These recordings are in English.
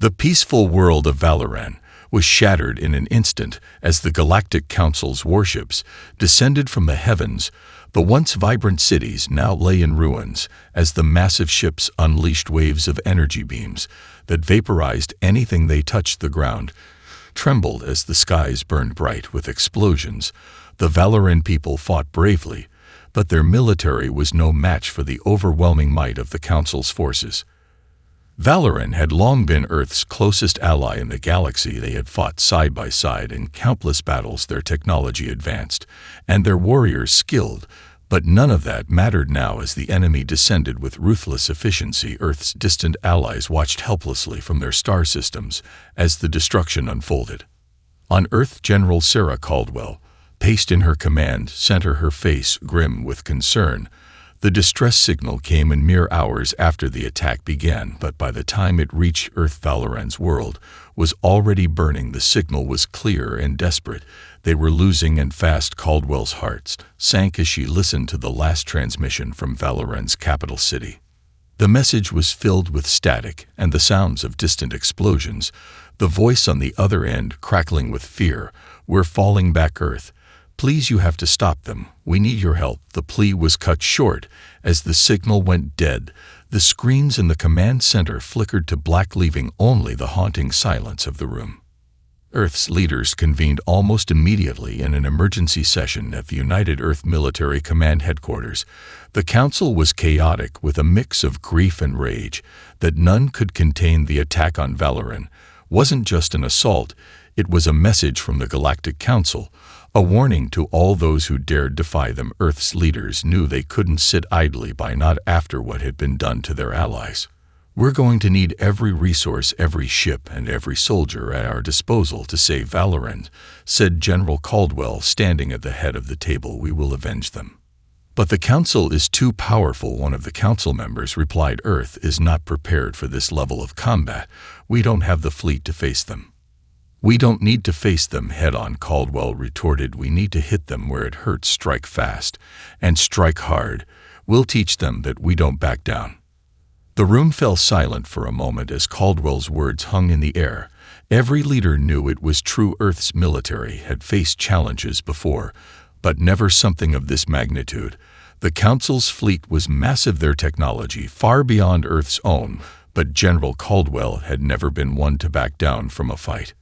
The peaceful world of Valoran was shattered in an instant as the Galactic Council's warships descended from the heavens. The once vibrant cities now lay in ruins as the massive ships unleashed waves of energy beams that vaporized anything they touched. The ground trembled as the skies burned bright with explosions. The Valoran people fought bravely, but their military was no match for the overwhelming might of the Council's forces. Valoran had long been Earth's closest ally in the galaxy. They had fought side by side in countless battles. Their technology advanced, and their warriors skilled, but none of that mattered now as the enemy descended with ruthless efficiency. Earth's distant allies watched helplessly from their star systems as the destruction unfolded. On Earth, General Sarah Caldwell paced in her command center, her face grim with concern. The distress signal came in mere hours after the attack began, but by the time it reached Earth, Valoran's world was already burning. The signal was clear and desperate. They were losing and fast. Caldwell's heart sank as she listened to the last transmission from Valoran's capital city. The message was filled with static and the sounds of distant explosions, the voice on the other end crackling with fear. "We're falling back, Earth. Please, you have to stop them. We need your help." The plea was cut short as the signal went dead. The screens in the command center flickered to black, leaving only the haunting silence of the room. Earth's leaders convened almost immediately in an emergency session at the United Earth Military Command headquarters. The council was chaotic with a mix of grief and rage that none could contain. The attack on Valoran wasn't just an assault, it was a message from the Galactic Council, a warning to all those who dared defy them. Earth's leaders knew they couldn't sit idly by, not after what had been done to their allies. "We're going to need every resource, every ship, and every soldier at our disposal to save Valoran," said General Caldwell, standing at the head of the table. "We will avenge them." "But the Council is too powerful," one of the Council members replied. "Earth is not prepared for this level of combat. We don't have the fleet to face them." "We don't need to face them head-on," Caldwell retorted. "We need to hit them where it hurts, strike fast, and strike hard. We'll teach them that we don't back down." The room fell silent for a moment as Caldwell's words hung in the air. Every leader knew it was true. Earth's military had faced challenges before, but never something of this magnitude. The Council's fleet was massive, their technology far beyond Earth's own, but General Caldwell had never been one to back down from a fight.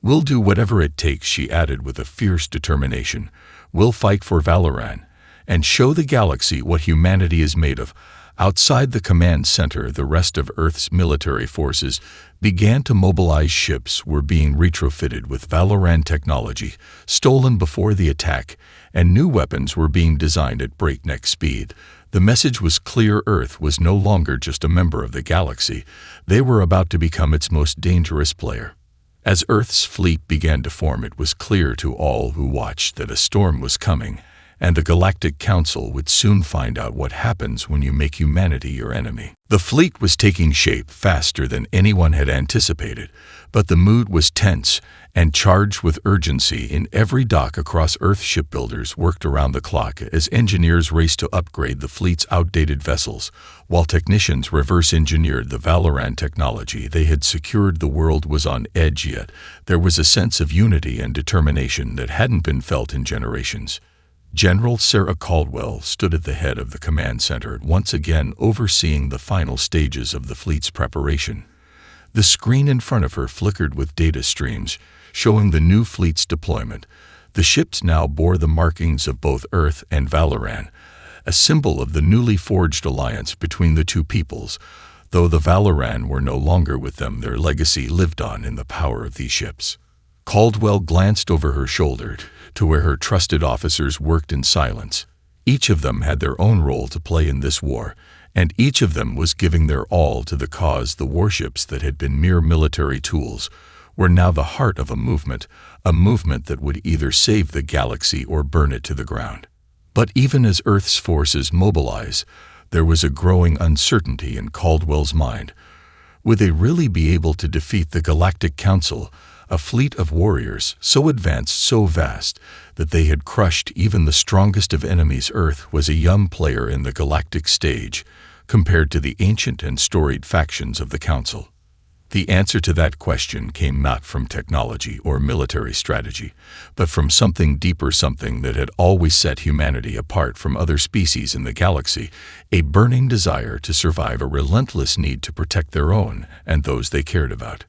"We'll do whatever it takes," she added with a fierce determination. "We'll fight for Valoran and show the galaxy what humanity is made of." Outside the command center, the rest of Earth's military forces began to mobilize. Ships were being retrofitted with Valoran technology stolen before the attack, and new weapons were being designed at breakneck speed. The message was clear: Earth was no longer just a member of the galaxy. They were about to become its most dangerous player. As Earth's fleet began to form, it was clear to all who watched that a storm was coming, and the Galactic Council would soon find out what happens when you make humanity your enemy. The fleet was taking shape faster than anyone had anticipated, but the mood was tense and charged with urgency. In every dock across Earth, shipbuilders worked around the clock as engineers raced to upgrade the fleet's outdated vessels, while technicians reverse engineered the Valoran technology they had secured. The world was on edge, yet there was a sense of unity and determination that hadn't been felt in generations. General Sarah Caldwell stood at the head of the command center, once again overseeing the final stages of the fleet's preparation. The screen in front of her flickered with data streams showing the new fleet's deployment. The ships now bore the markings of both Earth and Valoran, a symbol of the newly forged alliance between the two peoples. Though the Valoran were no longer with them, their legacy lived on in the power of these ships. Caldwell glanced over her shoulder to where her trusted officers worked in silence. Each of them had their own role to play in this war, and each of them was giving their all to the cause. The warships that had been mere military tools were now the heart of a movement that would either save the galaxy or burn it to the ground. But even as Earth's forces mobilized, there was a growing uncertainty in Caldwell's mind. Would they really be able to defeat the Galactic Council, a fleet of warriors so advanced, so vast, that they had crushed even the strongest of enemies? Earth was a young player in the galactic stage, compared to the ancient and storied factions of the Council. The answer to that question came not from technology or military strategy, but from something deeper, something that had always set humanity apart from other species in the galaxy, a burning desire to survive, a relentless need to protect their own and those they cared about.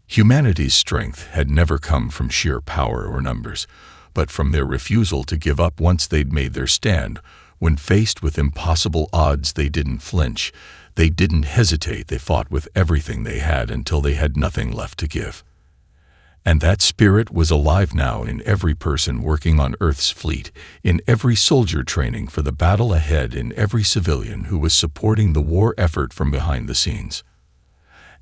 Humanity's strength had never come from sheer power or numbers, but from their refusal to give up once they'd made their stand. When faced with impossible odds, they didn't flinch. They didn't hesitate. They fought with everything they had until they had nothing left to give. And that spirit was alive now in every person working on Earth's fleet, in every soldier training for the battle ahead, in every civilian who was supporting the war effort from behind the scenes.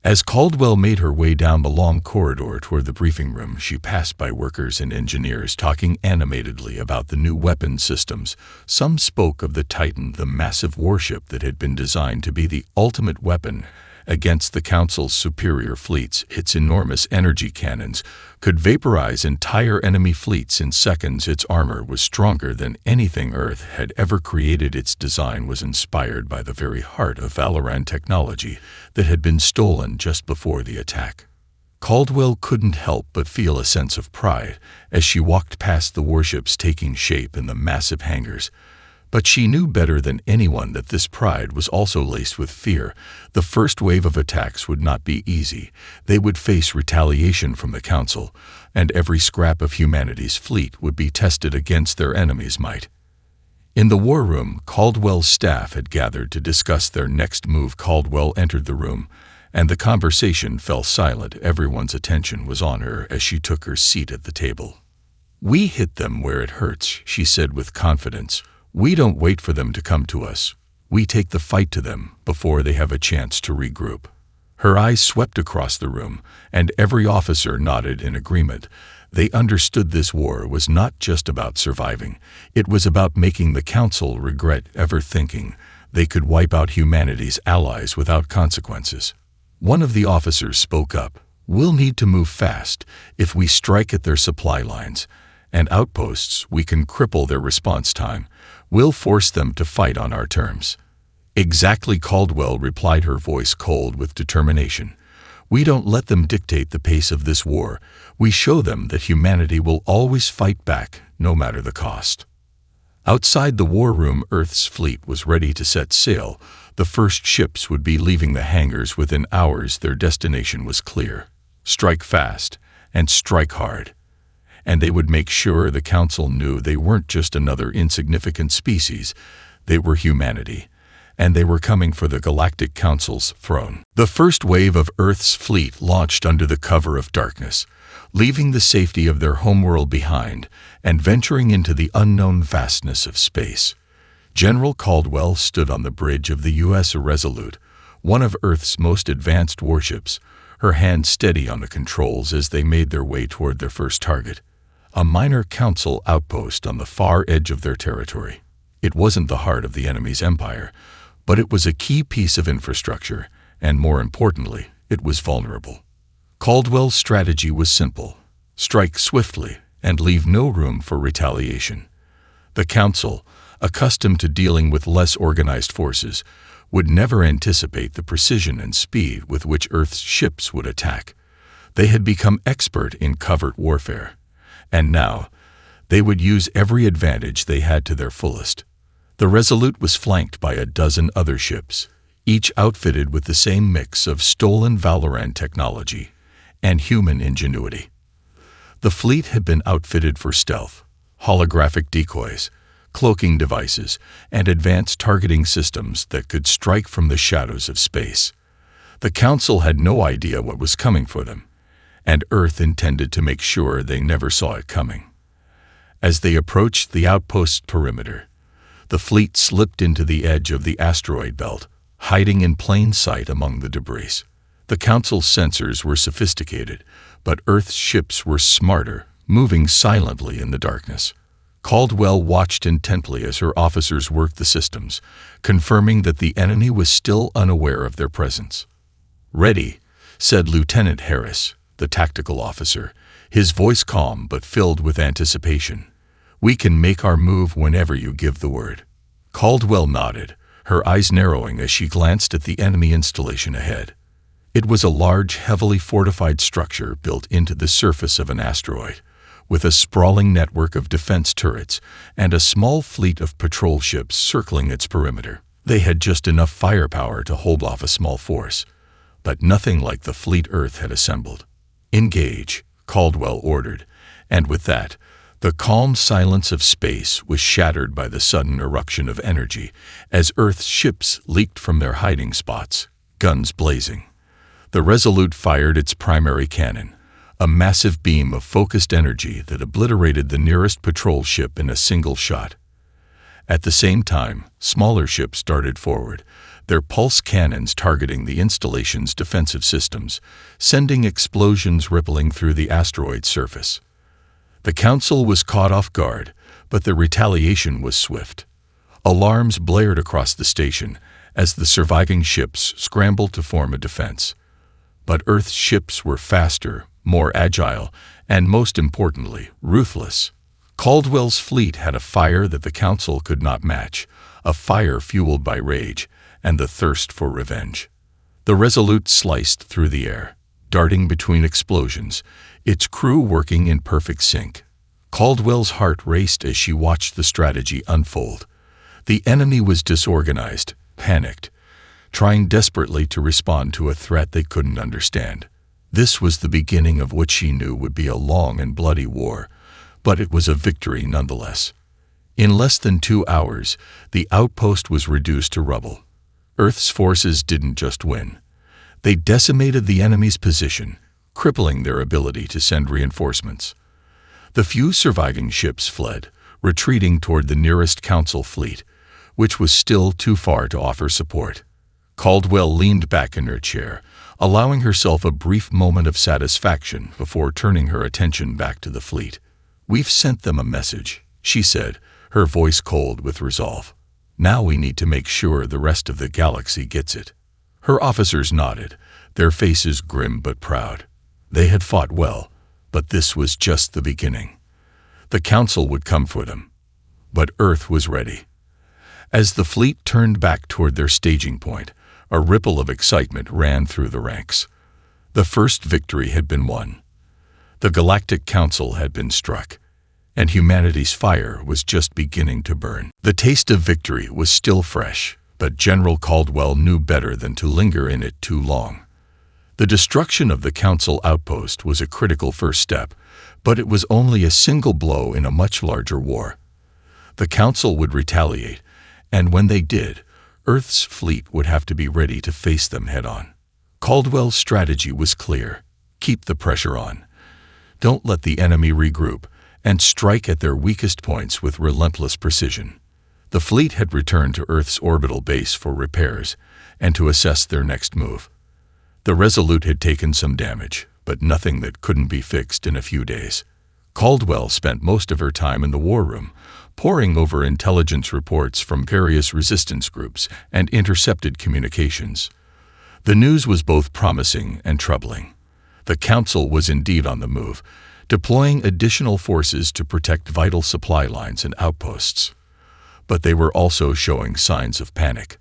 As Caldwell made her way down the long corridor toward the briefing room, she passed by workers and engineers talking animatedly about the new weapon systems. Some spoke of the Titan, the massive warship that had been designed to be the ultimate weapon against the Council's superior fleets. Its enormous energy cannons could vaporize entire enemy fleets in seconds. Its armor was stronger than anything Earth had ever created. Its design was inspired by the very heart of Valoran technology that had been stolen just before the attack. Caldwell couldn't help but feel a sense of pride as she walked past the warships taking shape in the massive hangars. But she knew better than anyone that this pride was also laced with fear. The first wave of attacks would not be easy. They would face retaliation from the Council, and every scrap of humanity's fleet would be tested against their enemy's might. In the war room, Caldwell's staff had gathered to discuss their next move. Caldwell entered the room, and the conversation fell silent. Everyone's attention was on her as she took her seat at the table. "We hit them where it hurts," she said with confidence. "We don't wait for them to come to us. We take the fight to them before they have a chance to regroup." Her eyes swept across the room, and every officer nodded in agreement. They understood this war was not just about surviving. It was about making the Council regret ever thinking they could wipe out humanity's allies without consequences. One of the officers spoke up. "We'll need to move fast. If we strike at their supply lines and outposts, we can cripple their response time. We'll force them to fight on our terms." "Exactly," Caldwell replied, her voice cold with determination. "We don't let them dictate the pace of this war. We show them that humanity will always fight back, no matter the cost." Outside the war room, Earth's fleet was ready to set sail. The first ships would be leaving the hangars within hours. Their destination was clear: strike fast and strike hard. And they would make sure the Council knew they weren't just another insignificant species. They were humanity, and they were coming for the Galactic Council's throne. The first wave of Earth's fleet launched under the cover of darkness, leaving the safety of their homeworld behind and venturing into the unknown vastness of space. General Caldwell stood on the bridge of the U.S. Resolute, one of Earth's most advanced warships, her hand steady on the controls as they made their way toward their first target, a minor Council outpost on the far edge of their territory. It wasn't the heart of the enemy's empire, but it was a key piece of infrastructure, and more importantly, it was vulnerable. Caldwell's strategy was simple: strike swiftly and leave no room for retaliation. The Council, accustomed to dealing with less organized forces, would never anticipate the precision and speed with which Earth's ships would attack. They had become expert in covert warfare, and now they would use every advantage they had to their fullest. The Resolute was flanked by a dozen other ships, each outfitted with the same mix of stolen Valoran technology and human ingenuity. The fleet had been outfitted for stealth, holographic decoys, cloaking devices, and advanced targeting systems that could strike from the shadows of space. The Council had no idea what was coming for them, and Earth intended to make sure they never saw it coming. As they approached the outpost's perimeter, the fleet slipped into the edge of the asteroid belt, hiding in plain sight among the debris. The Council's sensors were sophisticated, but Earth's ships were smarter, moving silently in the darkness. Caldwell watched intently as her officers worked the systems, confirming that the enemy was still unaware of their presence. "Ready," said Lieutenant Harris, the tactical officer, his voice calm but filled with anticipation. "We can make our move whenever you give the word." Caldwell nodded, her eyes narrowing as she glanced at the enemy installation ahead. It was a large, heavily fortified structure built into the surface of an asteroid, with a sprawling network of defense turrets and a small fleet of patrol ships circling its perimeter. They had just enough firepower to hold off a small force, but nothing like the fleet Earth had assembled. "Engage," Caldwell ordered, and with that, the calm silence of space was shattered by the sudden eruption of energy as Earth's ships leaked from their hiding spots, guns blazing. The Resolute fired its primary cannon, a massive beam of focused energy that obliterated the nearest patrol ship in a single shot. At the same time, smaller ships darted forward, their pulse cannons targeting the installation's defensive systems, sending explosions rippling through the asteroid's surface. The Council was caught off guard, but the retaliation was swift. Alarms blared across the station as the surviving ships scrambled to form a defense. But Earth's ships were faster, more agile, and most importantly, ruthless. Caldwell's fleet had a fire that the Council could not match, a fire fueled by rage and the thirst for revenge. The Resolute sliced through the air, darting between explosions, its crew working in perfect sync. Caldwell's heart raced as she watched the strategy unfold. The enemy was disorganized, panicked, trying desperately to respond to a threat they couldn't understand. This was the beginning of what she knew would be a long and bloody war, but it was a victory nonetheless. In less than 2 hours, the outpost was reduced to rubble. Earth's forces didn't just win. They decimated the enemy's position, crippling their ability to send reinforcements. The few surviving ships fled, retreating toward the nearest Council fleet, which was still too far to offer support. Caldwell leaned back in her chair, allowing herself a brief moment of satisfaction before turning her attention back to the fleet. "We've sent them a message," she said, her voice cold with resolve. "Now we need to make sure the rest of the galaxy gets it." Her officers nodded, their faces grim but proud. They had fought well, but this was just the beginning. The Council would come for them. But Earth was ready. As the fleet turned back toward their staging point, a ripple of excitement ran through the ranks. The first victory had been won. The Galactic Council had been struck, and humanity's fire was just beginning to burn. The taste of victory was still fresh, but General Caldwell knew better than to linger in it too long. The destruction of the Council outpost was a critical first step, but it was only a single blow in a much larger war. The Council would retaliate, and when they did, Earth's fleet would have to be ready to face them head-on. Caldwell's strategy was clear: keep the pressure on. Don't let the enemy regroup, and strike at their weakest points with relentless precision. The fleet had returned to Earth's orbital base for repairs and to assess their next move. The Resolute had taken some damage, but nothing that couldn't be fixed in a few days. Caldwell spent most of her time in the war room, poring over intelligence reports from various resistance groups and intercepted communications. The news was both promising and troubling. The Council was indeed on the move, deploying additional forces to protect vital supply lines and outposts. But they were also showing signs of panic.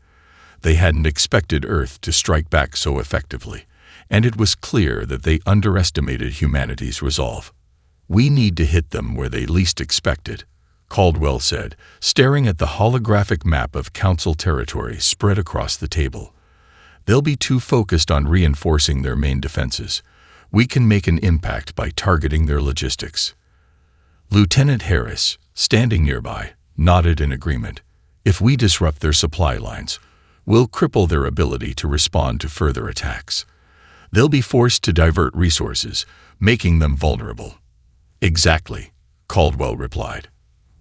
They hadn't expected Earth to strike back so effectively, and it was clear that they underestimated humanity's resolve. "We need to hit them where they least expect it," Caldwell said, staring at the holographic map of Council territory spread across the table. "They'll be too focused on reinforcing their main defenses. We can make an impact by targeting their logistics." Lieutenant Harris, standing nearby, nodded in agreement. "If we disrupt their supply lines, we'll cripple their ability to respond to further attacks. They'll be forced to divert resources, making them vulnerable." "Exactly," Caldwell replied.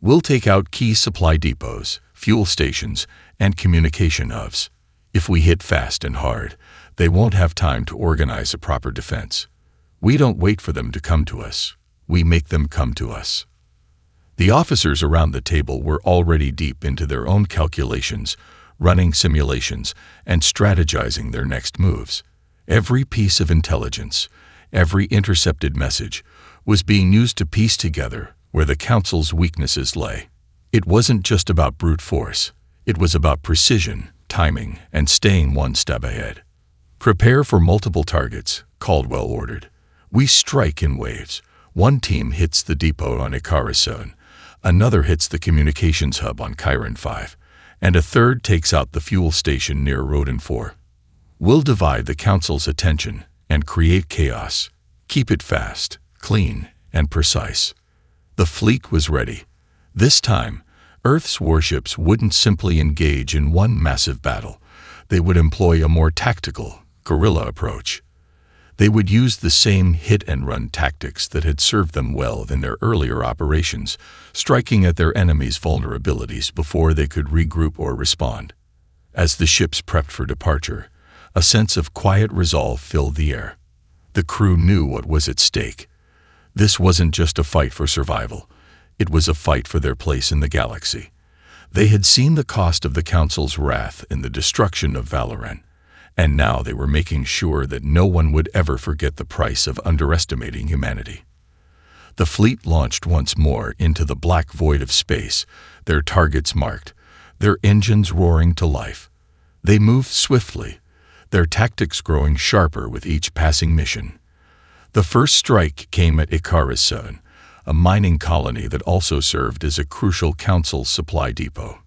"We'll take out key supply depots, fuel stations, and communication hubs. If we hit fast and hard, they won't have time to organize a proper defense. We don't wait for them to come to us. We make them come to us." The officers around the table were already deep into their own calculations, running simulations, and strategizing their next moves. Every piece of intelligence, every intercepted message, was being used to piece together where the Council's weaknesses lay. It wasn't just about brute force. It was about precision, timing, and staying one step ahead. "Prepare for multiple targets," Caldwell ordered. "We strike in waves. One team hits the depot on Icarus 7, another hits the communications hub on Chiron 5, and a third takes out the fuel station near Rodin 4. We'll divide the Council's attention and create chaos. Keep it fast, clean, and precise." The fleet was ready. This time, Earth's warships wouldn't simply engage in one massive battle. They would employ a more tactical, guerrilla approach. They would use the same hit-and-run tactics that had served them well in their earlier operations, striking at their enemies' vulnerabilities before they could regroup or respond. As the ships prepped for departure, a sense of quiet resolve filled the air. The crew knew what was at stake. This wasn't just a fight for survival. It was a fight for their place in the galaxy. They had seen the cost of the Council's wrath in the destruction of Valoran, and now they were making sure that no one would ever forget the price of underestimating humanity. The fleet launched once more into the black void of space, their targets marked, their engines roaring to life. They moved swiftly, their tactics growing sharper with each passing mission. The first strike came at Icarus 7, a mining colony that also served as a crucial Council supply depot.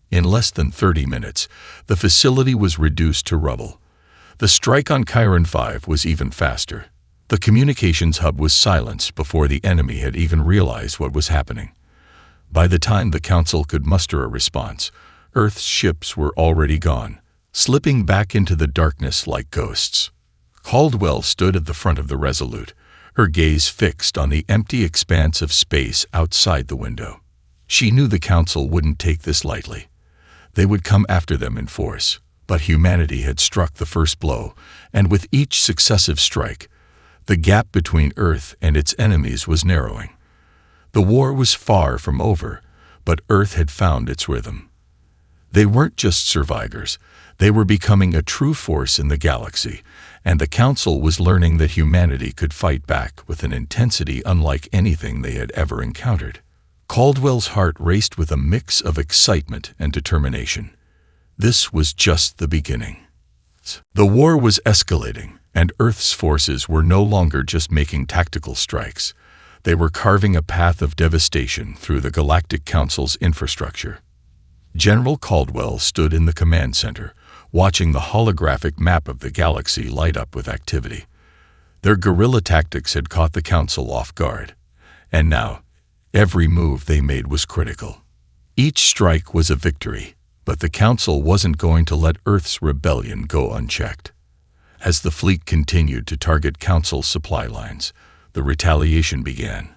In less than 30 minutes, the facility was reduced to rubble. The strike on Chiron 5 was even faster. The communications hub was silenced before the enemy had even realized what was happening. By the time the Council could muster a response, Earth's ships were already gone, slipping back into the darkness like ghosts. Caldwell stood at the front of the Resolute, her gaze fixed on the empty expanse of space outside the window. She knew the Council wouldn't take this lightly. They would come after them in force, but humanity had struck the first blow, and with each successive strike, the gap between Earth and its enemies was narrowing. The war was far from over, but Earth had found its rhythm. They weren't just survivors, they were becoming a true force in the galaxy, and the Council was learning that humanity could fight back with an intensity unlike anything they had ever encountered. Caldwell's heart raced with a mix of excitement and determination. This was just the beginning. The war was escalating, and Earth's forces were no longer just making tactical strikes. They were carving a path of devastation through the Galactic Council's infrastructure. General Caldwell stood in the command center, watching the holographic map of the galaxy light up with activity. Their guerrilla tactics had caught the Council off guard, and now, every move they made was critical. Each strike was a victory, but the Council wasn't going to let Earth's rebellion go unchecked. As the fleet continued to target Council supply lines, the retaliation began.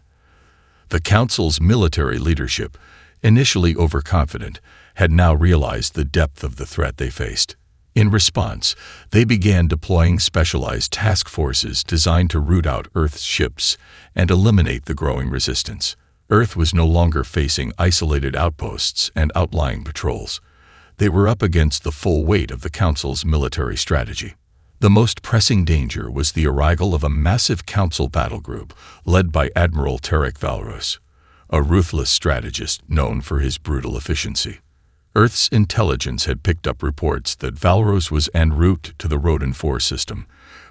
The Council's military leadership, initially overconfident, had now realized the depth of the threat they faced. In response, they began deploying specialized task forces designed to root out Earth's ships and eliminate the growing resistance. Earth was no longer facing isolated outposts and outlying patrols. They were up against the full weight of the Council's military strategy. The most pressing danger was the arrival of a massive Council battle group led by Admiral Tarek Valros, a ruthless strategist known for his brutal efficiency. Earth's intelligence had picked up reports that Valros was en route to the Rodin 4 system,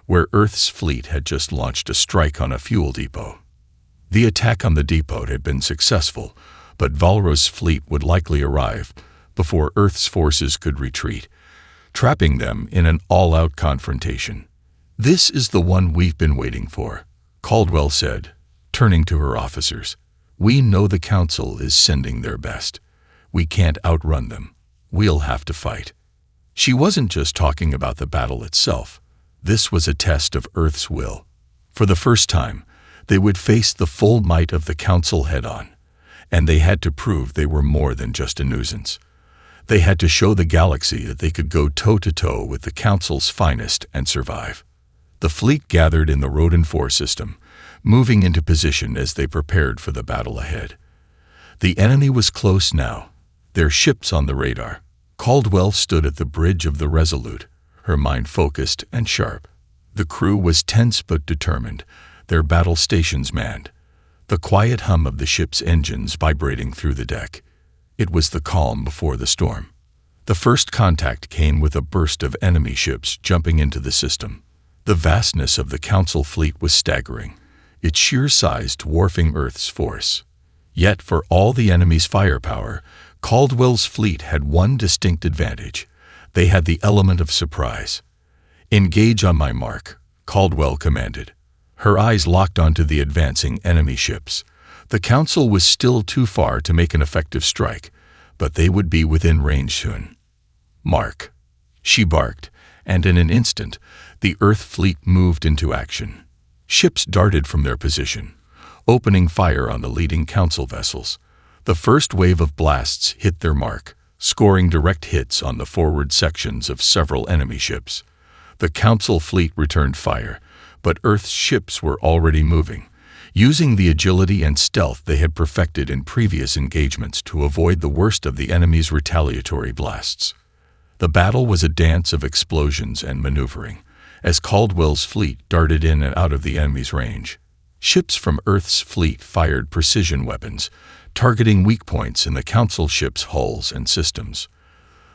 where Earth's fleet had just launched a strike on a fuel depot. The attack on the depot had been successful, but Valros' fleet would likely arrive before Earth's forces could retreat, trapping them in an all-out confrontation. "This is the one we've been waiting for," Caldwell said, turning to her officers. "We know the Council is sending their best. We can't outrun them. We'll have to fight." She wasn't just talking about the battle itself. This was a test of Earth's will. For the first time, they would face the full might of the Council head-on, and they had to prove they were more than just a nuisance. They had to show the galaxy that they could go toe-to-toe with the Council's finest and survive. The fleet gathered in the Rodin 4 system, moving into position as they prepared for the battle ahead. The enemy was close now, their ships on the radar. Caldwell stood at the bridge of the Resolute, her mind focused and sharp. The crew was tense but determined, their battle stations manned, the quiet hum of the ship's engines vibrating through the deck. It was the calm before the storm. The first contact came with a burst of enemy ships jumping into the system. The vastness of the Council fleet was staggering, its sheer size dwarfing Earth's force. Yet, for all the enemy's firepower, Caldwell's fleet had one distinct advantage. They had the element of surprise. "Engage on my mark," Caldwell commanded. Her eyes locked onto the advancing enemy ships. The Council was still too far to make an effective strike, but they would be within range soon. "Mark," she barked, and in an instant, the Earth fleet moved into action. Ships darted from their position, opening fire on the leading Council vessels. The first wave of blasts hit their mark, scoring direct hits on the forward sections of several enemy ships. The Council fleet returned fire, but Earth's ships were already moving, using the agility and stealth they had perfected in previous engagements to avoid the worst of the enemy's retaliatory blasts. The battle was a dance of explosions and maneuvering, as Caldwell's fleet darted in and out of the enemy's range. Ships from Earth's fleet fired precision weapons, targeting weak points in the Council ships' hulls and systems.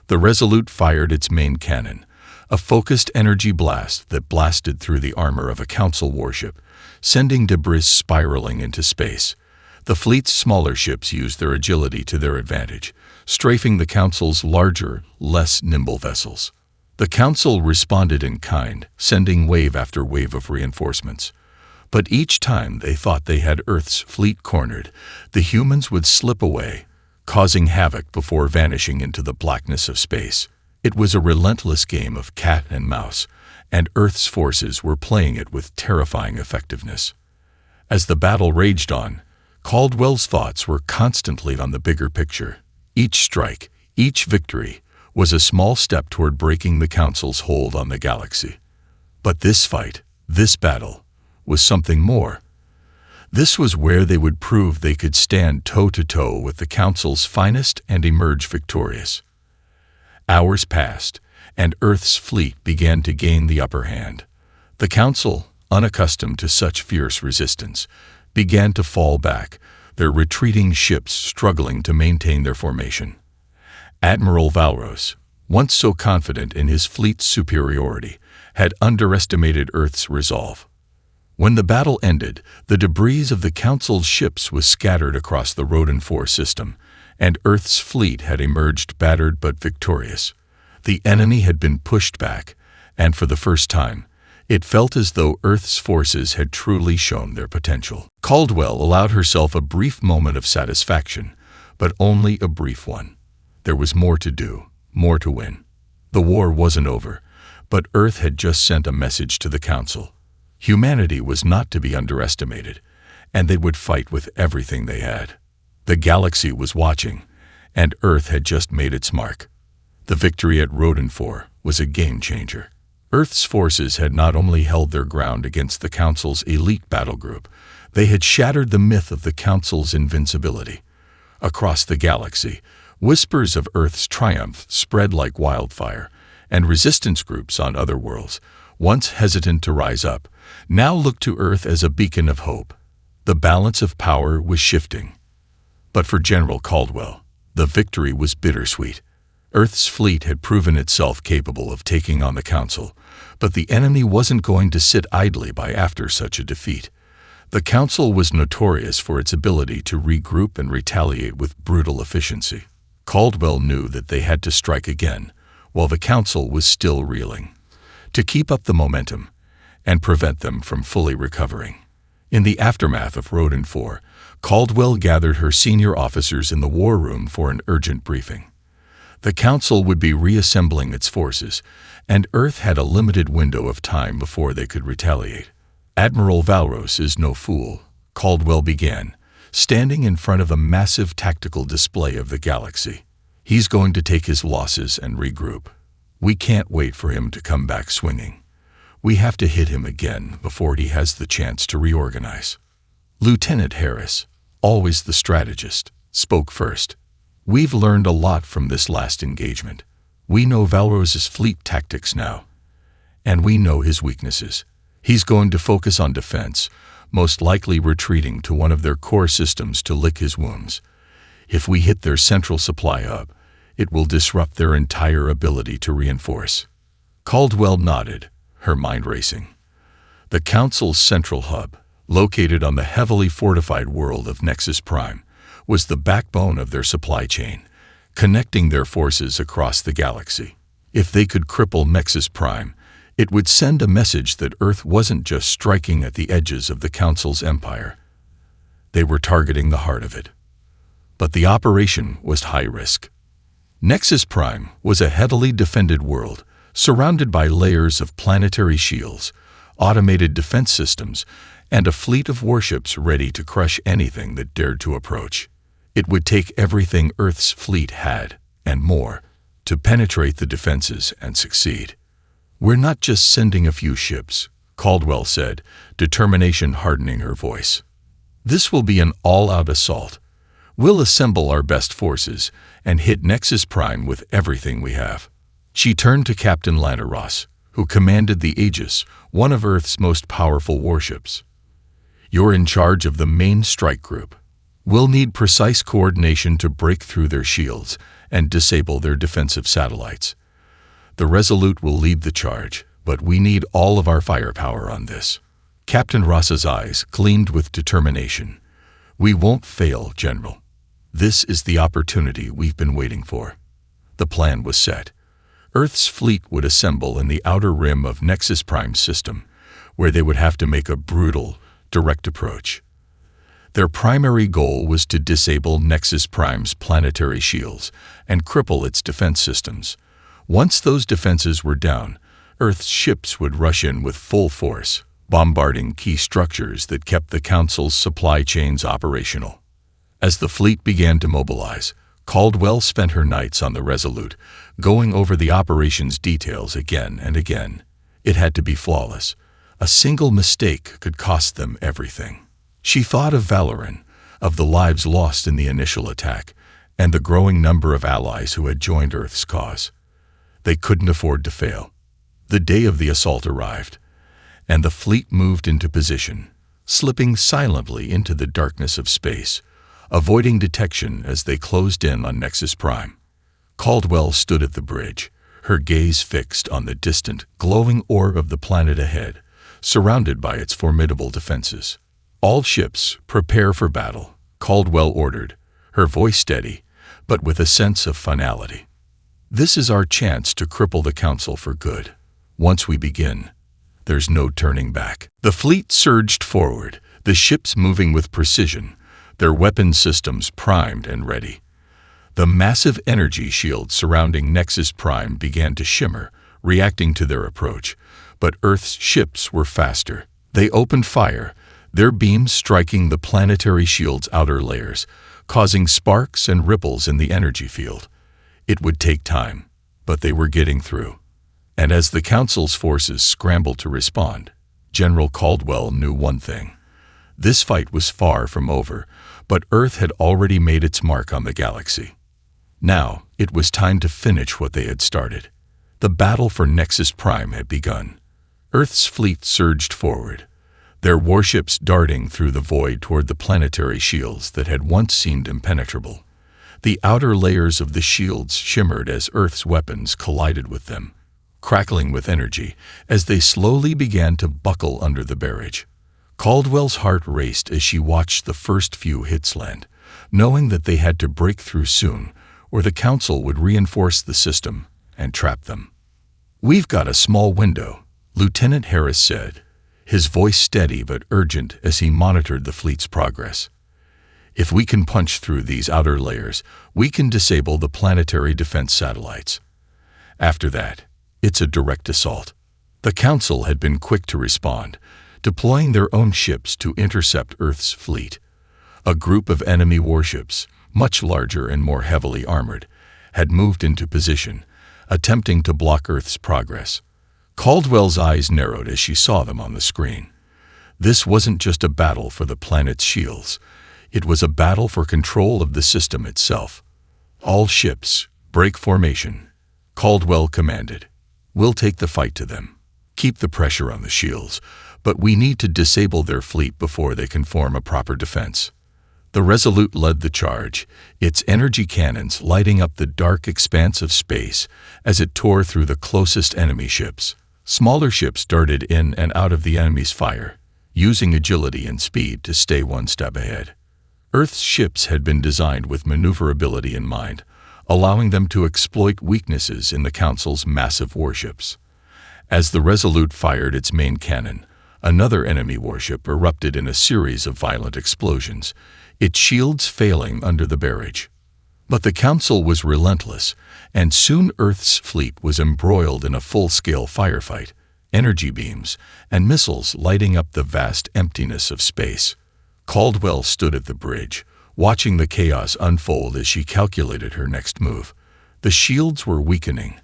The Resolute fired its main cannon, a focused energy blast that blasted through the armor of a Council warship, sending debris spiraling into space. The fleet's smaller ships used their agility to their advantage, strafing the Council's larger, less nimble vessels. The Council responded in kind, sending wave after wave of reinforcements. But each time they thought they had Earth's fleet cornered, the humans would slip away, causing havoc before vanishing into the blackness of space. It was a relentless game of cat and mouse, and Earth's forces were playing it with terrifying effectiveness. As the battle raged on, Caldwell's thoughts were constantly on the bigger picture. Each strike, each victory, was a small step toward breaking the Council's hold on the galaxy. But this fight, this battle, was something more. This was where they would prove they could stand toe-to-toe with the Council's finest and emerge victorious. Hours passed, and Earth's fleet began to gain the upper hand. The Council, unaccustomed to such fierce resistance, began to fall back, their retreating ships struggling to maintain their formation. Admiral Valoran, once so confident in his fleet's superiority, had underestimated Earth's resolve. When the battle ended, the debris of the Council's ships was scattered across the Rodan 4 system, and Earth's fleet had emerged battered but victorious. The enemy had been pushed back, and for the first time, it felt as though Earth's forces had truly shown their potential. Caldwell allowed herself a brief moment of satisfaction, but only a brief one. There was more to do, more to win. The war wasn't over, but Earth had just sent a message to the Council. Humanity was not to be underestimated, and they would fight with everything they had. The galaxy was watching, and Earth had just made its mark. The victory at Rodan 4 was a game-changer. Earth's forces had not only held their ground against the Council's elite battle group, they had shattered the myth of the Council's invincibility. Across the galaxy, whispers of Earth's triumph spread like wildfire, and resistance groups on other worlds, once hesitant to rise up, now looked to Earth as a beacon of hope. The balance of power was shifting. But for General Caldwell, the victory was bittersweet. Earth's fleet had proven itself capable of taking on the Council, but the enemy wasn't going to sit idly by after such a defeat. The Council was notorious for its ability to regroup and retaliate with brutal efficiency. Caldwell knew that they had to strike again, while the Council was still reeling, to keep up the momentum and prevent them from fully recovering. In the aftermath of Rodan 4, Caldwell gathered her senior officers in the war room for an urgent briefing. The Council would be reassembling its forces, and Earth had a limited window of time before they could retaliate. Admiral Valoran is no fool, Caldwell began, standing in front of a massive tactical display of the galaxy. He's going to take his losses and regroup. We can't wait for him to come back swinging. We have to hit him again before he has the chance to reorganize. Lieutenant Harris, always the strategist, spoke first. We've learned a lot from this last engagement. We know Valoran's fleet tactics now, and we know his weaknesses. He's going to focus on defense, most likely retreating to one of their core systems to lick his wounds. If we hit their central supply hub, It will disrupt their entire ability to reinforce. Caldwell nodded, her mind racing. The Council's central hub, located on the heavily fortified world of Nexus Prime, was the backbone of their supply chain, connecting their forces across the galaxy. If they could cripple Nexus Prime, it would send a message that Earth wasn't just striking at the edges of the Council's empire. They were targeting the heart of it. But the operation was high risk. Nexus Prime was a heavily defended world, surrounded by layers of planetary shields, automated defense systems, and a fleet of warships ready to crush anything that dared to approach. It would take everything Earth's fleet had, and more, to penetrate the defenses and succeed. "We're not just sending a few ships," Caldwell said, determination hardening her voice. "This will be an all-out assault. We'll assemble our best forces and hit Nexus Prime with everything we have." She turned to Captain Lanteros, who commanded the Aegis, one of Earth's most powerful warships. "You're in charge of the main strike group. We'll need precise coordination to break through their shields and disable their defensive satellites. The Resolute will lead the charge, but we need all of our firepower on this." Captain Ross's eyes gleamed with determination. "We won't fail, General. This is the opportunity we've been waiting for." The plan was set. Earth's fleet would assemble in the outer rim of Nexus Prime's system, where they would have to make a brutal, direct approach. Their primary goal was to disable Nexus Prime's planetary shields and cripple its defense systems. Once those defenses were down, Earth's ships would rush in with full force, bombarding key structures that kept the Council's supply chains operational. As the fleet began to mobilize, Caldwell spent her nights on the Resolute, going over the operation's details again and again. It had to be flawless. A single mistake could cost them everything. She thought of Valoran, of the lives lost in the initial attack, and the growing number of allies who had joined Earth's cause. They couldn't afford to fail. The day of the assault arrived, and the fleet moved into position, slipping silently into the darkness of space, avoiding detection as they closed in on Nexus Prime. Caldwell stood at the bridge, her gaze fixed on the distant, glowing orb of the planet ahead, surrounded by its formidable defenses. "All ships, prepare for battle," Caldwell ordered, her voice steady, but with a sense of finality. "This is our chance to cripple the Council for good. Once we begin, there's no turning back." The fleet surged forward, the ships moving with precision, their weapon systems primed and ready. The massive energy shields surrounding Nexus Prime began to shimmer, reacting to their approach, but Earth's ships were faster. They opened fire, their beams striking the planetary shield's outer layers, causing sparks and ripples in the energy field. It would take time, but they were getting through. And as the Council's forces scrambled to respond, General Caldwell knew one thing. This fight was far from over, but Earth had already made its mark on the galaxy. Now, it was time to finish what they had started. The battle for Nexus Prime had begun. Earth's fleet surged forward, their warships darting through the void toward the planetary shields that had once seemed impenetrable. The outer layers of the shields shimmered as Earth's weapons collided with them, crackling with energy as they slowly began to buckle under the barrage. Caldwell's heart raced as she watched the first few hits land, knowing that they had to break through soon, or the Council would reinforce the system and trap them. "We've got a small window," Lieutenant Harris said, his voice steady but urgent as he monitored the fleet's progress. "If we can punch through these outer layers, we can disable the planetary defense satellites. After that, it's a direct assault." The Council had been quick to respond, deploying their own ships to intercept Earth's fleet. A group of enemy warships, much larger and more heavily armored, had moved into position, attempting to block Earth's progress. Caldwell's eyes narrowed as she saw them on the screen. This wasn't just a battle for the planet's shields. It was a battle for control of the system itself. "All ships, break formation," Caldwell commanded. "We'll take the fight to them. Keep the pressure on the shields, but we need to disable their fleet before they can form a proper defense." The Resolute led the charge, its energy cannons lighting up the dark expanse of space as it tore through the closest enemy ships. Smaller ships darted in and out of the enemy's fire, using agility and speed to stay one step ahead. Earth's ships had been designed with maneuverability in mind, allowing them to exploit weaknesses in the Council's massive warships. As the Resolute fired its main cannon, another enemy warship erupted in a series of violent explosions, its shields failing under the barrage. But the Council was relentless, and soon Earth's fleet was embroiled in a full-scale firefight, energy beams and missiles lighting up the vast emptiness of space. Caldwell stood at the bridge, watching the chaos unfold as she calculated her next move. The shields were weakening,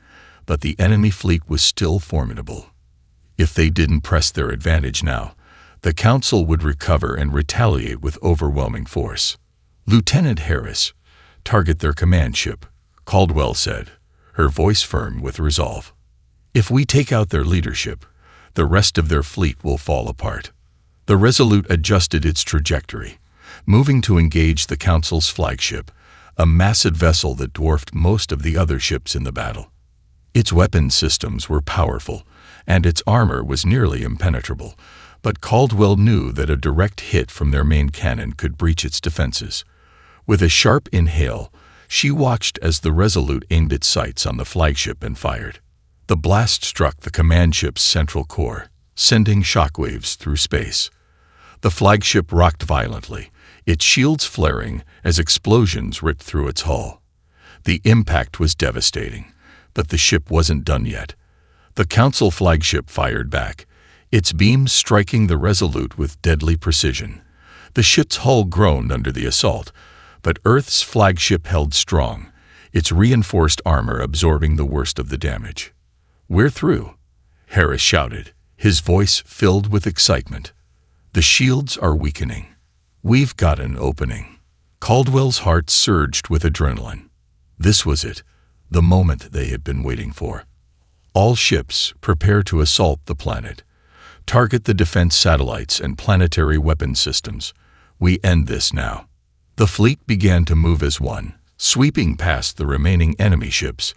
but the enemy fleet was still formidable. If they didn't press their advantage now, the Council would recover and retaliate with overwhelming force. "Lieutenant Harris, target their command ship," Caldwell said, her voice firm with resolve. "If we take out their leadership, the rest of their fleet will fall apart." The Resolute adjusted its trajectory, moving to engage the Council's flagship, a massive vessel that dwarfed most of the other ships in the battle. Its weapon systems were powerful, and its armor was nearly impenetrable, but Caldwell knew that a direct hit from their main cannon could breach its defenses. With a sharp inhale, she watched as the Resolute aimed its sights on the flagship and fired. The blast struck the command ship's central core, sending shockwaves through space. The flagship rocked violently, its shields flaring as explosions ripped through its hull. The impact was devastating, but the ship wasn't done yet. The Council flagship fired back, its beams striking the Resolute with deadly precision. The ship's hull groaned under the assault, but Earth's flagship held strong, its reinforced armor absorbing the worst of the damage. "We're through," Harris shouted, his voice filled with excitement. "The shields are weakening. We've got an opening." Caldwell's heart surged with adrenaline. This was it, the moment they had been waiting for. "All ships, prepare to assault the planet. Target the defense satellites and planetary weapon systems. We end this now." The fleet began to move as one, sweeping past the remaining enemy ships,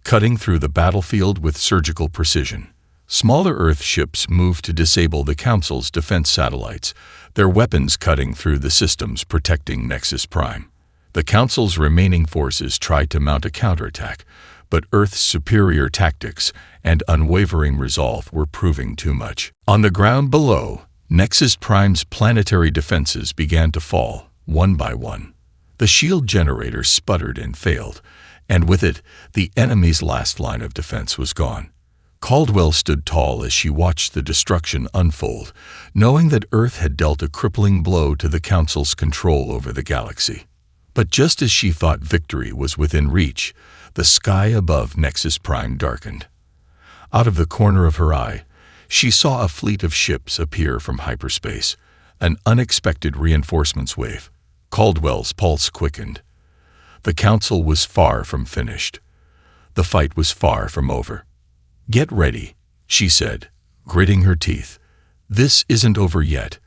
cutting through the battlefield with surgical precision. Smaller Earth ships moved to disable the Council's defense satellites, their weapons cutting through the systems protecting Nexus Prime. The Council's remaining forces tried to mount a counterattack, but Earth's superior tactics and unwavering resolve were proving too much. On the ground below, Nexus Prime's planetary defenses began to fall, one by one. The shield generator sputtered and failed, and with it, the enemy's last line of defense was gone. Caldwell stood tall as she watched the destruction unfold, knowing that Earth had dealt a crippling blow to the Council's control over the galaxy. But just as she thought victory was within reach, the sky above Nexus Prime darkened. Out of the corner of her eye, she saw a fleet of ships appear from hyperspace, an unexpected reinforcements wave. Caldwell's pulse quickened. The Council was far from finished. The fight was far from over. "Get ready," she said, gritting her teeth. "This isn't over yet.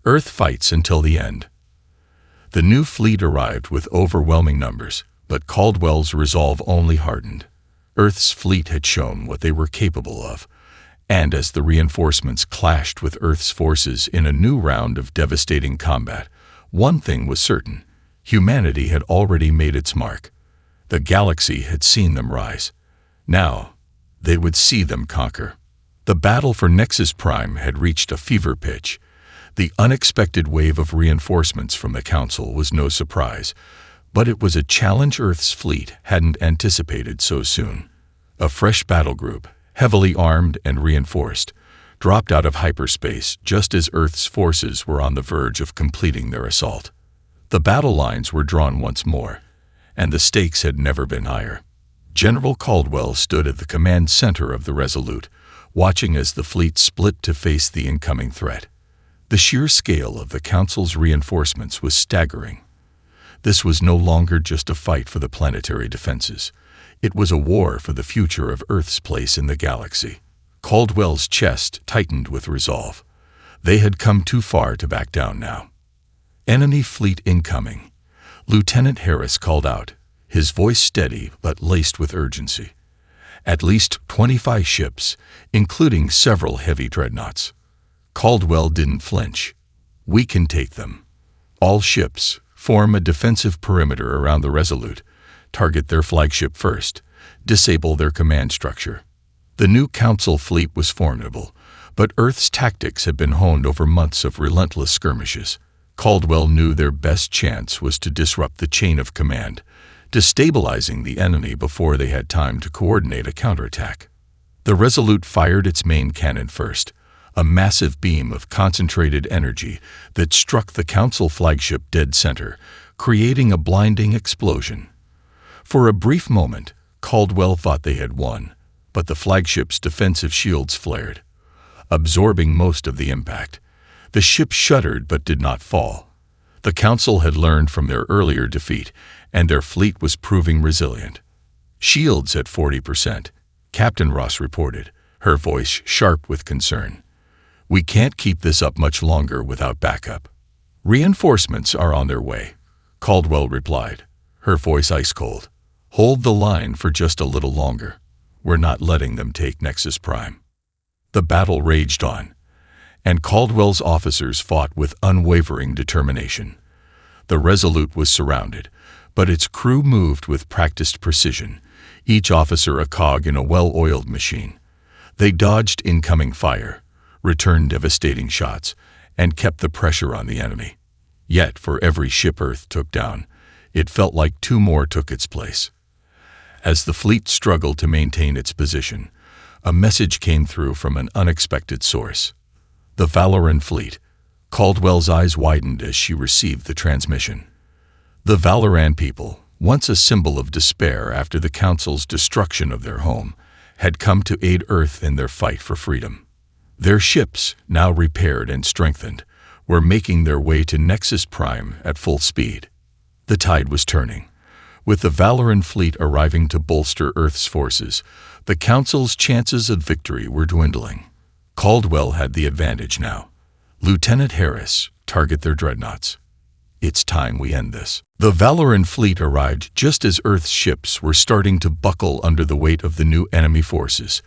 Earth fights until the end." The new fleet arrived with overwhelming numbers, but Caldwell's resolve only hardened. Earth's fleet had shown what they were capable of, and as the reinforcements clashed with Earth's forces in a new round of devastating combat, one thing was certain: humanity had already made its mark. The galaxy had seen them rise. Now, they would see them conquer. The battle for Nexus Prime had reached a fever pitch. The unexpected wave of reinforcements from the Council was no surprise, but it was a challenge Earth's fleet hadn't anticipated so soon. A fresh battle group, heavily armed and reinforced, dropped out of hyperspace just as Earth's forces were on the verge of completing their assault. The battle lines were drawn once more, and the stakes had never been higher. General Caldwell stood at the command center of the Resolute, watching as the fleet split to face the incoming threat. The sheer scale of the Council's reinforcements was staggering. This was no longer just a fight for the planetary defenses. It was a war for the future of Earth's place in the galaxy. Caldwell's chest tightened with resolve. They had come too far to back down now. Enemy fleet incoming. Lieutenant Harris called out, his voice steady but laced with urgency. At least 25 ships, including several heavy dreadnoughts. Caldwell didn't flinch. We can take them. All ships form a defensive perimeter around the Resolute, target their flagship first, disable their command structure. The new Council fleet was formidable, but Earth's tactics had been honed over months of relentless skirmishes. Caldwell knew their best chance was to disrupt the chain of command, destabilizing the enemy before they had time to coordinate a counterattack. The Resolute fired its main cannon first, a massive beam of concentrated energy that struck the Council flagship dead center, creating a blinding explosion. For a brief moment, Caldwell thought they had won, but the flagship's defensive shields flared, absorbing most of the impact. The ship shuddered but did not fall. The Council had learned from their earlier defeat, and their fleet was proving resilient. Shields at 40%, Captain Ross reported, her voice sharp with concern. We can't keep this up much longer without backup. Reinforcements are on their way, Caldwell replied, her voice ice cold. Hold the line for just a little longer. We're not letting them take Nexus Prime. The battle raged on, and Caldwell's officers fought with unwavering determination. The Resolute was surrounded, but its crew moved with practiced precision, each officer a cog in a well-oiled machine. They dodged incoming fire, returned devastating shots, and kept the pressure on the enemy. Yet, for every ship Earth took down, it felt like two more took its place. As the fleet struggled to maintain its position, a message came through from an unexpected source. The Valoran fleet. Caldwell's eyes widened as she received the transmission. The Valoran people, once a symbol of despair after the Council's destruction of their home, had come to aid Earth in their fight for freedom. Their ships, now repaired and strengthened, were making their way to Nexus Prime at full speed. The tide was turning. With the Valoran fleet arriving to bolster Earth's forces, the Council's chances of victory were dwindling. Caldwell had the advantage now. Lieutenant Harris, target their dreadnoughts. It's time we end this. The Valoran fleet arrived just as Earth's ships were starting to buckle under the weight of the new enemy forces.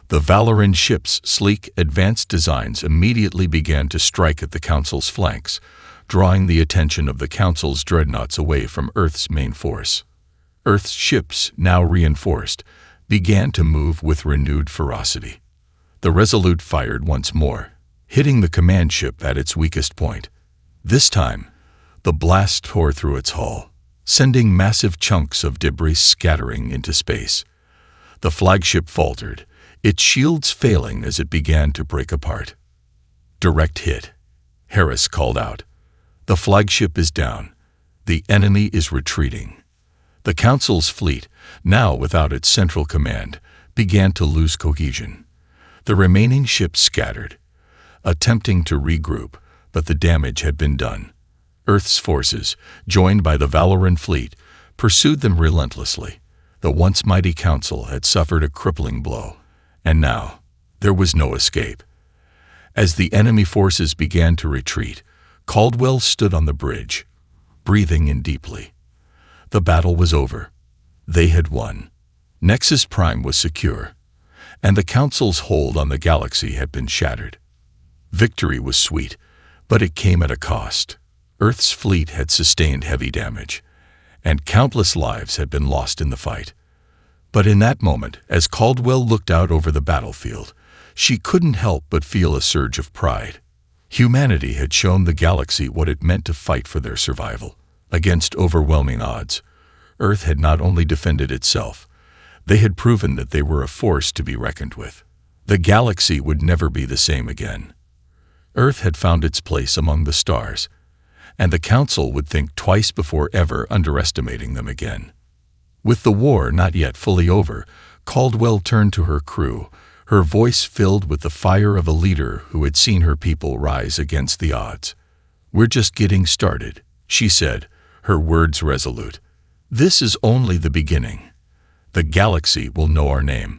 The Valoran ships' sleek, advanced designs immediately began to strike at the Council's flanks, drawing the attention of the Council's dreadnoughts away from Earth's main force. Earth's ships, now reinforced, began to move with renewed ferocity. The Resolute fired once more, hitting the command ship at its weakest point. This time, the blast tore through its hull, sending massive chunks of debris scattering into space. The flagship faltered, its shields failing as it began to break apart. Direct hit, Harris called out. The flagship is down. The enemy is retreating. The Council's fleet, now without its central command, began to lose cohesion. The remaining ships scattered, attempting to regroup, but the damage had been done. Earth's forces, joined by the Valoran fleet, pursued them relentlessly. The once mighty Council had suffered a crippling blow, and now there was no escape. As the enemy forces began to retreat, Caldwell stood on the bridge, breathing in deeply. The battle was over. They had won. Nexus Prime was secure, and the Council's hold on the galaxy had been shattered. Victory was sweet, but it came at a cost. Earth's fleet had sustained heavy damage, and countless lives had been lost in the fight. But in that moment, as Caldwell looked out over the battlefield, she couldn't help but feel a surge of pride. Humanity had shown the galaxy what it meant to fight for their survival. Against overwhelming odds, Earth had not only defended itself, they had proven that they were a force to be reckoned with. The galaxy would never be the same again. Earth had found its place among the stars, and the Council would think twice before ever underestimating them again. With the war not yet fully over, Caldwell turned to her crew, her voice filled with the fire of a leader who had seen her people rise against the odds. "We're just getting started," she said, her words resolute. "This is only the beginning. The galaxy will know our name."